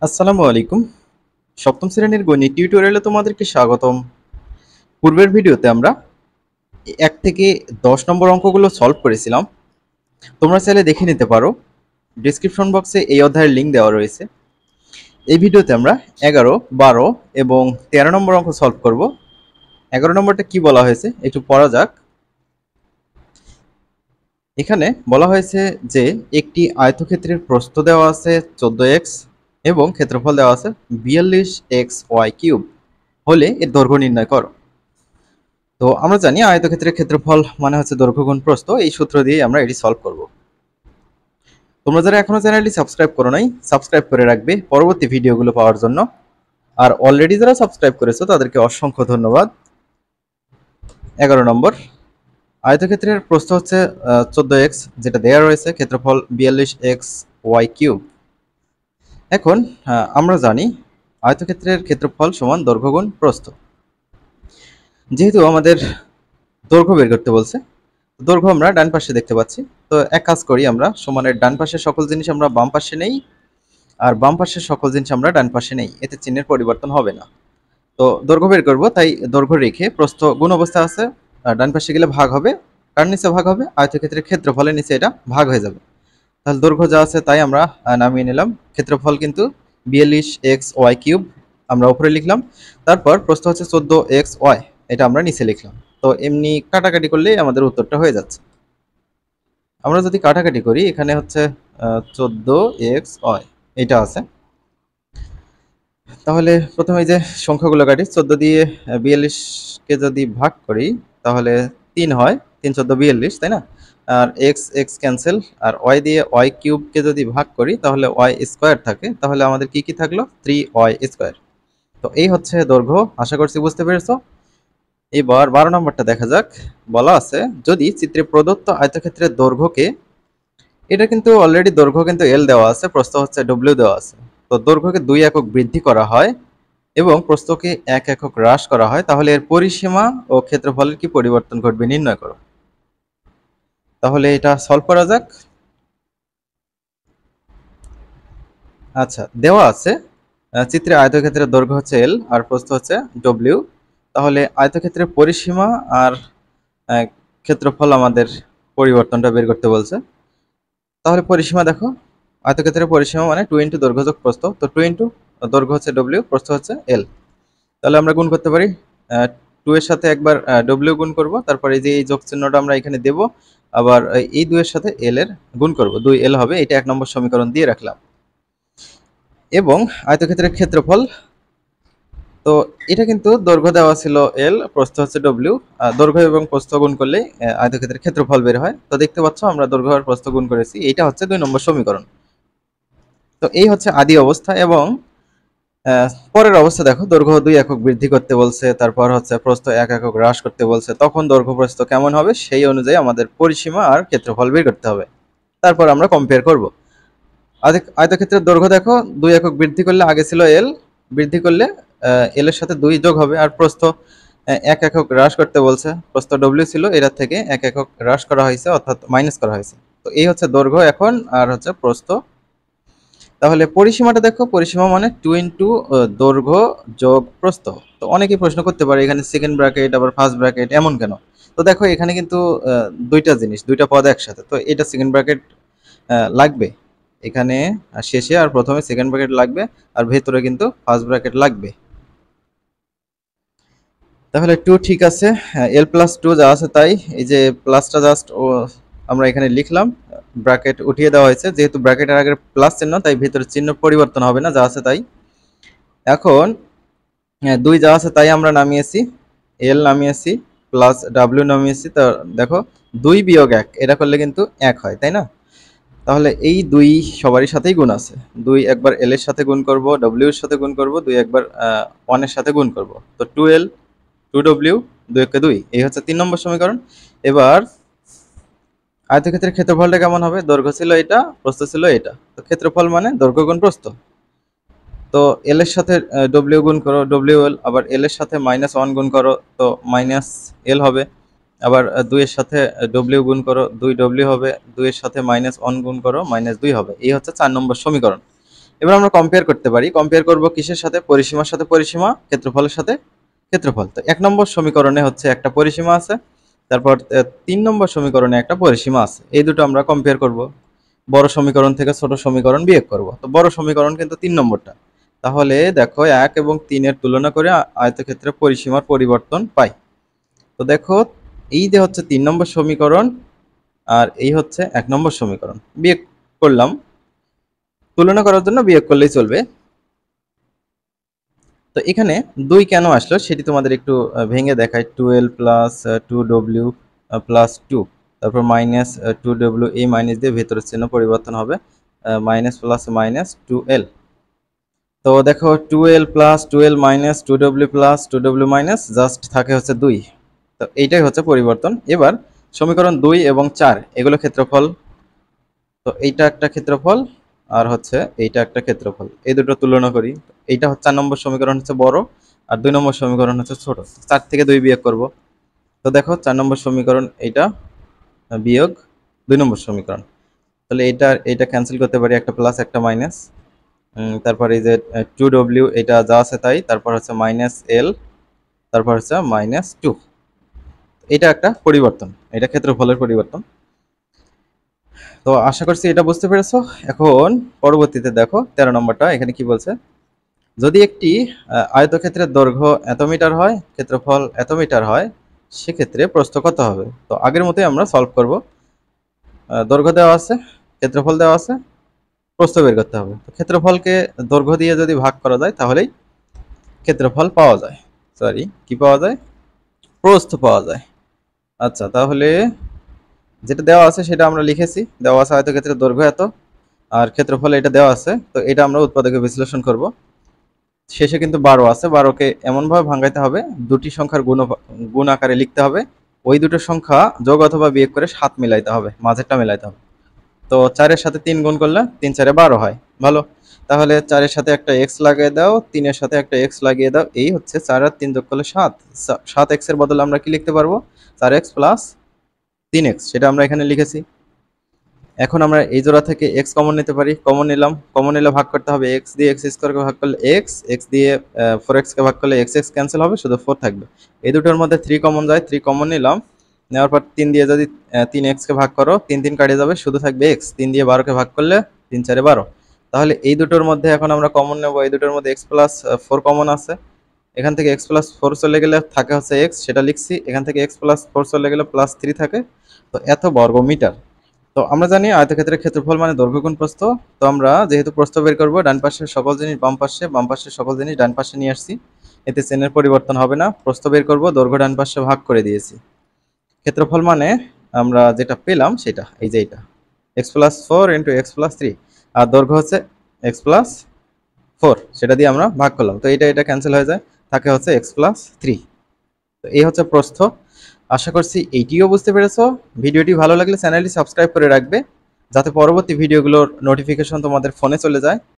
আসসালামু আলাইকুম। সপ্তম শ্রেণীর গণিত টিউটোরিয়ালে তোমাদেরকে স্বাগতম। পূর্বের ভিডিওতে আমরা 1 থেকে 10 নম্বর অঙ্কগুলো সলভ করেছিলাম। তোমরা চাইলে দেখে নিতে পারো। ডেসক্রিপশন বক্সে এই অধ্যায়ের লিঙ্ক দেওয়া রয়েছে। এই ভিডিওতে আমরা 11, 12 এবং 13 নম্বর অঙ্ক সলভ করব। 11 নম্বরটা কি বলা হয়েছে একটু পড়া যাক। এখানে বলা হয়েছে যে একটি আয়তক্ষেত্রের প্রস্থ দেওয়া আছে 14x এবং ক্ষেত্রফল দেওয়া আছে 42xy³ হলে এর দৈর্ঘ্য নির্ণয় করো। তো আমরা জানি আয়তক্ষেত্রের ক্ষেত্রফল মানে হচ্ছে দৈর্ঘ্য গুণ প্রস্থ। এই সূত্র দিয়ে আমরা এটি সলভ করব। তোমরা যারা এখনো চ্যানেলটি সাবস্ক্রাইব করো নাই, সাবস্ক্রাইব করে রাখবে পরবর্তী ভিডিওগুলো পাওয়ার জন্য। আর অলরেডি যারা সাবস্ক্রাইব করেছো তাদেরকে অসংখ্য ধন্যবাদ। 11 নম্বর, আয়তক্ষেত্রের প্রস্থ হচ্ছে 14x যেটা দেওয়া রয়েছে, ক্ষেত্রফল 42xy³। এখন আমরা জানি আয়তক্ষেত্রের ক্ষেত্রফল সমান দৈর্ঘ্য গুণ প্রস্থ। যেহেতু আমাদের দৈর্ঘ্য বের করতে বলছে, দৈর্ঘ্য আমরা ডান পাশে দেখতে পাচ্ছি। তো এক কাজ করি, আমরা সমানের ডান পাশের সকল জিনিস আমরা বাম পাশে নেই, আর বাম পাশের সকল জিনিস আমরা ডান পাশে নেই, এতে চিহ্নের পরিবর্তন হবে না। তো দৈর্ঘ্য বের করব, তাই দৈর্ঘ্য রেখে প্রস্থ গুণ অবস্থা আছে, ডান পাশে গেলে ভাগ হবে। কার নিচে ভাগ হবে? আয়তক্ষেত্রের ক্ষেত্রফলের নিচে এটা ভাগ হয়ে যাবে। তাহলে দৈর্ঘ্য যা আছে তাই আমরা নামিয়ে নিলাম। ক্ষেত্রফল কিন্তু 42xy³ আমরা উপরে লিখলাম। তারপর প্রস্থ হচ্ছে 14xy, এটা আমরা নিচে লিখলাম। তো এমনি কাটাকাটি করলেই আমাদের উত্তরটা হয়ে যাচ্ছে। আমরা যদি কাটাকাটি করি, এখানে হচ্ছে 14xy এটা আছে। তাহলে প্রথমে এই যে সংখ্যাগুলো কাটি, 14 দিয়ে 42কে যদি ভাগ করি তাহলে 3 হয়, 3 14 42, তাই না? আর এক্স এক্স ক্যান্সেল, আর ওয়াই দিয়ে y³ যদি ভাগ করি তাহলে y² থাকে। তাহলে আমাদের কি কি থাকলো? 3y²। তো এই হচ্ছে দৈর্ঘ্য। আশা করছি বুঝতে পেরেছো। এবার 12 নম্বরটা দেখা যাক। বলা আছে যদি চিত্রে প্রদত্ত আয়তক্ষেত্রের দৈর্ঘ্যকে, এটা কিন্তু অলরেডি দৈর্ঘ্য কিন্তু এল দেওয়া আছে, প্রস্থ হচ্ছে ডব্লিউ দেওয়া আছে। তো দৈর্ঘ্যকে 2 একক বৃদ্ধি করা হয় এবং প্রস্থকে 1 একক হ্রাস করা হয়, তাহলে এর পরিসীমা ও ক্ষেত্রফলের কি পরিবর্তন ঘটবে নির্ণয় করো। তাহলে এটা সলভ করা যাক। আচ্ছা, দেওয়া আছে চিত্রে আয়তক্ষেত্রের দৈর্ঘ্য হচ্ছে এল আর প্রস্থ হচ্ছে ডব্লিউ। তাহলে আয়তক্ষেত্রের পরিসীমা আর ক্ষেত্রফল আমাদের পরিবর্তনটা বের করতে বলছে। তাহলে পরিসীমা দেখো, আয়তক্ষেত্রের পরিসীমা মানে 2 ইন্টু দৈর্ঘ্য যোগ প্রস্থ। তো 2 ইন্টু দৈর্ঘ্য হচ্ছে ডব্লিউ, প্রস্থ হচ্ছে এল। তাহলে আমরা গুণ করতে পারি, 2 এর সাথে একবার ডব্লিউ গুণ করব, তারপর এই যে এই যোগ চিহ্নটা আমরা এখানে দেব, আবার এই 2 এর সাথে এল এর গুণ করব, 2l হবে। এটা 1 নম্বর সমীকরণ দিয়ে রাখলাম। এবং আয়তক্ষেত্রের ক্ষেত্রফল, তো এটা কিন্তু দৈর্ঘ্য দেওয়া ছিল এল, প্রস্থ হচ্ছে ডব্লিউ, দৈর্ঘ্য এবং প্রস্থ গুণ করলে আয়তক্ষেত্রের ক্ষেত্রফল বের হয়। তো দেখতে পাচ্ছ আমরা দৈর্ঘ্য আর প্রস্থ গুণ করেছি, এটা হচ্ছে 2 নম্বর সমীকরণ। তো এই হচ্ছে আদি অবস্থা। এবং পরের অবস্থা দেখো, দৈর্ঘ্য 2 একক বৃদ্ধি করতে বলছে, তারপর হচ্ছে প্রস্থ 1 একক হ্রাস করতে বলছে। তখন দৈর্ঘ্য প্রস্থ কেমন হবে সেই অনুযায়ী আমাদের পরিসীমা আর ক্ষেত্রফল বের করতে হবে। তারপর আমরা কম্পেয়ার করব। আয়তক্ষেত্রের দৈর্ঘ্য দেখো, 2 একক বৃদ্ধি করলে আগে ছিল এল, বৃদ্ধি করলে এল এর সাথে 2 যোগ হবে। আর প্রস্থ 1 একক হ্রাস করতে বলছে, প্রস্থ ডব্লিউ ছিল, এটার থেকে 1 একক হ্রাস করা হয়েছে, অর্থাৎ মাইনাস করা হয়েছে। তো এই হচ্ছে দৈর্ঘ্য এখন, আর হচ্ছে প্রস্থ। তাহলে পরিসীমাটা দেখো, পরিসীমা মানে 2 ইন্টু দৈর্ঘ্য যোগ প্রস্থ। তো অনেকেই প্রশ্ন করতে পারে এখানে সেকেন্ড ব্র্যাকেট আবার ফার্স্ট ব্র্যাকেট এমন কেন? তো দেখো এখানে কিন্তু দুইটা জিনিস, দুইটা পদ একসাথে, তো এটা সেকেন্ড ব্র্যাকেট লাগবে এখানে শেষে, আর প্রথমে সেকেন্ড ব্র্যাকেট লাগবে, আর ভেতরে কিন্তু ফার্স্ট ব্র্যাকেট লাগবে। তাহলে 2 ঠিক আছে, এল প্লাস 2 যা আছে তাই, এই যে প্লাসটা জাস্ট আমরা এখানে লিখলাম, ব্র্যাকেট উঠিয়ে দেওয়া হয়েছে। যেহেতু ব্র্যাকেটের আগে প্লাস চিহ্ন, তাই ভিতরে চিহ্ন পরিবর্তন হবে না, যা আছে তাই। এখন 2 যা আছে তাই আমরা নামিয়েছি, এল নামিয়েছি, প্লাস ডাব্লিউ নামিয়েছি। তো দেখো 2 বিয়োগ 1 এটা করলে কিন্তু 1 হয়, তাই না? তাহলে এই 2 সবারই সাথেই গুণ আছে। 2 একবার এল এর সাথে গুণ করব, ডব্লিউ এর সাথে গুণ করব, 2 একবার 1 এর সাথে গুণ করব। তো 2l 2w 2 কে 2, এই হচ্ছে 3 নম্বর সমীকরণ। এবার আয়তক্ষেত্রের ক্ষেত্রফলটা কেমন হবে? দৈর্ঘ্য ছিল এটা, প্রস্থ ছিল এটা। তো ক্ষেত্রফল মানে দৈর্ঘ্য গুণ প্রস্থ। তো এল এর সাথে ডব্লিউ গুণ করো, ডব্লিউ এল, আবার এল এর সাথে -1 গুণ করো, তো মাইনাস এল হবে। আবার 2 এর সাথে ডব্লিউ গুণ করো, 2w হবে, 2 এর সাথে -1 গুণ করো, -2 হবে। এই হচ্ছে 4 নম্বর সমীকরণ। এবার আমরা কম্পেয়ার করতে পারি। কম্পেয়ার করব কিসের সাথে? পরিসীমার সাথে পরিসীমা, ক্ষেত্রফলের সাথে ক্ষেত্রফল। তো 1 নম্বর সমীকরণে হচ্ছে একটা পরিসীমা আছে, তারপর 3 নম্বর সমীকরণে একটা পরিসীমা আছে। এই দুটো আমরা কম্পেয়ার করব। বড় সমীকরণ থেকে ছোট সমীকরণ বিয়োগ করব। তো বড় সমীকরণ কিন্তু 3 নম্বরটা। তাহলে দেখো 1 এবং 3 এর তুলনা করে আয়তক্ষেত্রের পরিসীমার পরিবর্তন পাই। তো দেখো এই যে হচ্ছে 3 নম্বর সমীকরণ আর এই হচ্ছে 1 নম্বর সমীকরণ। বিয়োগ করলাম, তুলনা করার জন্য বিয়োগ করলেই চলবে। তো এখানে 2 কেন আসলো সেটি তোমাদের একটু ভেঙে দেখাই। 12 প্লাস 2w প্লাস 2, তারপর মাইনাস 2w, এই মাইনাস দিয়ে ভেতরের চিহ্ন পরিবর্তন হবে, মাইনাস প্লাস মাইনাস 2l। তো দেখো 2l plus 2l minus 2w plus 2w minus just থাকে হচ্ছে 2। তো এইটাই হচ্ছে পরিবর্তন। এবার সমীকরণ 2 এবং 4 এগুলো ক্ষেত্রফল। তো এইটা একটা ক্ষেত্রফল আর হচ্ছে এইটা একটা ক্ষেত্রফল, এই দুটো তুলনা করি। এইটা হচ্ছে 4 নম্বর সমীকরণ হচ্ছে বড় আর 2 নম্বর সমীকরণ হচ্ছে ছোট। 4 থেকে 2 বিয়োগ করব। তো দেখো 4 নম্বর সমীকরণ এইটা বিয়োগ 2 নম্বর সমীকরণ। তাহলে এইটা ক্যান্সেল করতে পারি, একটা প্লাস একটা মাইনাস। তারপর এই যে 2w এটা যা আছে তাই, তারপর হচ্ছে মাইনাস l, তারপর হচ্ছে মাইনাস 2। এটা একটা পরিবর্তন, এটা ক্ষেত্রফলের পরিবর্তন। তো আশা করছি এটা বুঝতে পেরেছো। এখন পরবর্তীতে দেখো 13 নম্বরটা, এখানে কি বলছে? যদি একটি আয়তক্ষেত্রের দৈর্ঘ্য এত মিটার হয়, ক্ষেত্রফল এত মিটার হয়, সেক্ষেত্রে প্রস্থ কত হবে? তো আগের মতোই আমরা সলভ করব। দৈর্ঘ্য দেওয়া আছে, ক্ষেত্রফল দেওয়া আছে, প্রস্থ বের করতে হবে। তো ক্ষেত্রফলকে দৈর্ঘ্য দিয়ে যদি ভাগ করা যায় তাহলেই ক্ষেত্রফল পাওয়া যায়, সরি কি পাওয়া যায়? প্রস্থ পাওয়া যায়। আচ্ছা, তাহলে যেটা দেওয়া আছে সেটা আমরা লিখেছি। দেওয়া আছে আয়তক্ষেত্রের দৈর্ঘ্য এত আর ক্ষেত্রফল এটা দেওয়া আছে। তো এটা আমরা উৎপাদকে বিশ্লেষণ করব। শেষে কিন্তু 12 আছে, 12কে এমনভাবে ভাঙাইতে হবে, দুটি সংখ্যার গুণ আকারে লিখতে হবে। ওই দুটো সংখ্যা যোগ অথবা বিয়োগ করে 7 মিলাইতে হবে, মাঝেরটা মিলাইতে হবে। তো 4 এর সাথে 3 গুণ করলে 3 4 12 হয়। ভালো, তাহলে 4 এর সাথে একটা x লাগিয়ে দাও, 3 এর সাথে একটা x লাগিয়ে দাও। এই হচ্ছে 4 আর 3 যোগ করলে 7। 7x এর বদলে আমরা কি লিখতে পারবো? 4x প্লাস 3x, সেটা আমরা এখানে লিখেছি। এখন আমরা এই জোড়া থেকে x কমন নিতে পারি, কমন নিলাম। কমন নিলে ভাগ করতে হবে, x দিয়ে x স্কয়ারকে ভাগ করলে x, x দিয়ে 4x কে ভাগ করলে x ক্যান্সেল হবে, শুধু 4 থাকবে। এই দুটোর মধ্যে 3 কমন যায়, 3 কমন নিলাম। নেওয়ার পর 3 দিয়ে যদি 3x কে ভাগ করো, 3 3 কাটে যাবে, শুধু থাকবে x। 3 দিয়ে 12 কে ভাগ করলে 3 4 12। তাহলে এই দুটোর মধ্যে এখন আমরা কমন নেব, এই দুটোর মধ্যে x প্লাস 4 কমন আছে। এখান থেকে x প্লাস 4 চলে গেলে থাকে হচ্ছে x, সেটা লিখছি। এখান থেকে x প্লাস 4 চলে গেলে প্লাস 3 থাকে। তো এত বর্গ মিটার। তো আমরা জানি আয়তক্ষেত্রের ক্ষেত্রফল মানে দৈর্ঘ্য গুণ প্রস্থ। তো আমরা যেহেতু প্রস্থ বের করব, ডান পাশের সকল জিনিস বাম পাশে, বাম পাশের সকল জিনিস ডান পাশে নিয়ে আসছি। এতে চেনের পরিবর্তন হবে না। প্রস্থ বের করব, দৈর্ঘ্য ডান পাশে ভাগ করে দিয়েছি। ক্ষেত্রফল মানে আমরা যেটা পেলাম সেটা এই যে এটা x plus 4 into x plus 3, আর দৈর্ঘ্য হচ্ছে x প্লাস 4, সেটা দিয়ে আমরা ভাগ করলাম। তো এটা ক্যান্সেল হয়ে যায়, থাকে হচ্ছে x প্লাস 3। তো এই হচ্ছে প্রস্থ। আশা করছি এইটিও বুঝতে পেরেছো। ভিডিওটি ভালো লাগলে চ্যানেলটি সাবস্ক্রাইব করে রাখবে, যাতে পরবর্তী ভিডিওগুলোর নোটিফিকেশন তোমাদের ফোনে চলে যায়।